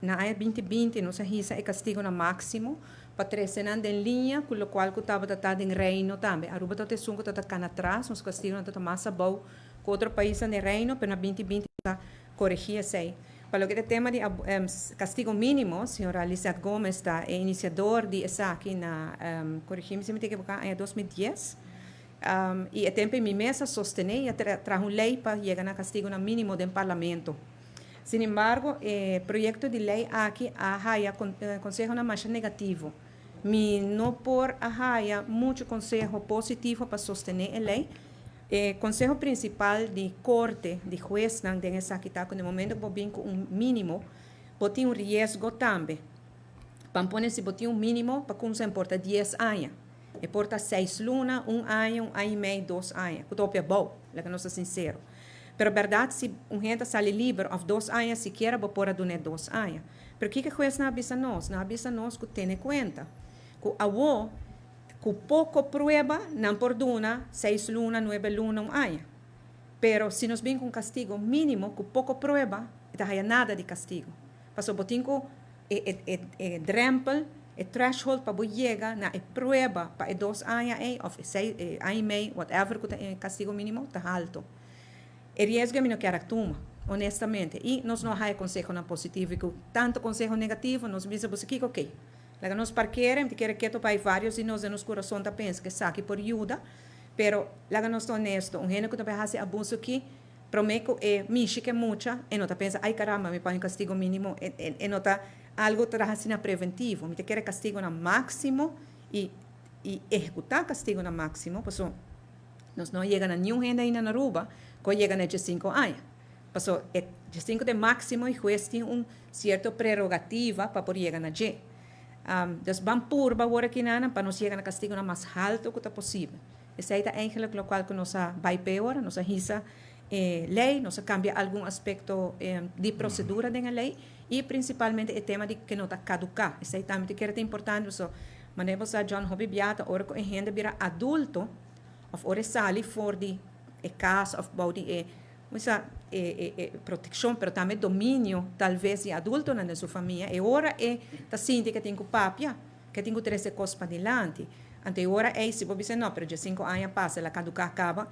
na área 2020, nossa risa é castigo na máximo, para 13 anos em linha, com o qual que estava tratado em reino também. Aruba está sungo está cá atrás, nos castigo não está mais bom com outro país no reino, mas na 2020 está corrigir isso. Para o que é tema de castigo mínimo, a senhora Alicia Gomes está é iniciador de essa aqui na, corrigir-me se me equivocar, em 2010. E é tempo em minha mesa sostener e trazer uma lei para chegar no castigo no mínimo do parlamento. Sin embargo, o projeto de lei aqui arraia consejo na marcha negativo. Me não por arraia muito consejo positivo para sostener a lei. O consejo principal de corte, de juez, não tem essa aqui, no momento que vem com um mínimo, botem um risco também. Para pôr se botem um mínimo, para como se importa 10 anos. E porta 6 lunas, 1 ano e meio, 2 anos. Que é bom, que não sou sincero. Pero verdade, se gente sai livre, of 2 anos, sequer vou pôr a 2 anos. Pero o que o juez não avisa nós? Não avisa nós que tem em conta. Que a com pouco prova, não perdona 6 lunas, 9 lunas, 1 ano. Pero se nós vem com castigo mínimo, com pouco prova, não há nada de castigo. Passou botinho drempel, threshold para chegar na prova para 2 anos, ou 6 anos e meio, whatever, que castigo mínimo, está alto. O risco é que não quer tomar, honestamente. E nós não há conselho positivo, que tanto conselho negativo, nós dizemos que ok. Lá nós parqueiremos, quer que para vários e nós nos coração tá pensa que saque por ajuda, pero lá nós estamos honestos, gente que também faz abuso aqui, prometo é mixe que mucha, e não tá pensa, ai caramba, me põe um castigo mínimo, e não tá algo trabalhando preventivo, me quer castigo na máximo e executar castigo na máximo, porque nós não chegamos a nenhum gente ainda na Aruba, que chega a 5 anos. Passou, de 5 de máximo, e o juez tem certa prerrogativa para poder chegar a G. Dus van purba agora aqui para nós chegar a castigo mais alto que possível. Esse é eigenlijk o qual que nós vai pior, nós risa lei, nós cambia algum aspecto de procedura da lei e principalmente o tema de que não está caducar. Esse é também que é importante, mas nós a John Hobby Biata, ora que a gente vira adulto, of ora sali for de caso of body proteção, pero também domínio, talvez, de adulto na sua família. E ora tá sinto que tem papia, que tem 13 coisas para diante. Ante ora se você dizer, não, pero de 5 anos passa, ela caduca acaba,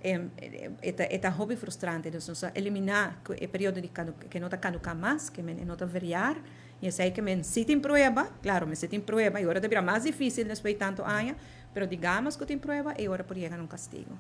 é hobby frustrante. Então, eliminar o período de que não está caducar mais, que não está variar, e é aí que se tem prova, claro, mas se tem prova, e ora deverá mais difícil depois de tanto anos, pero digamos que tem prova, e ora por chegar um castigo.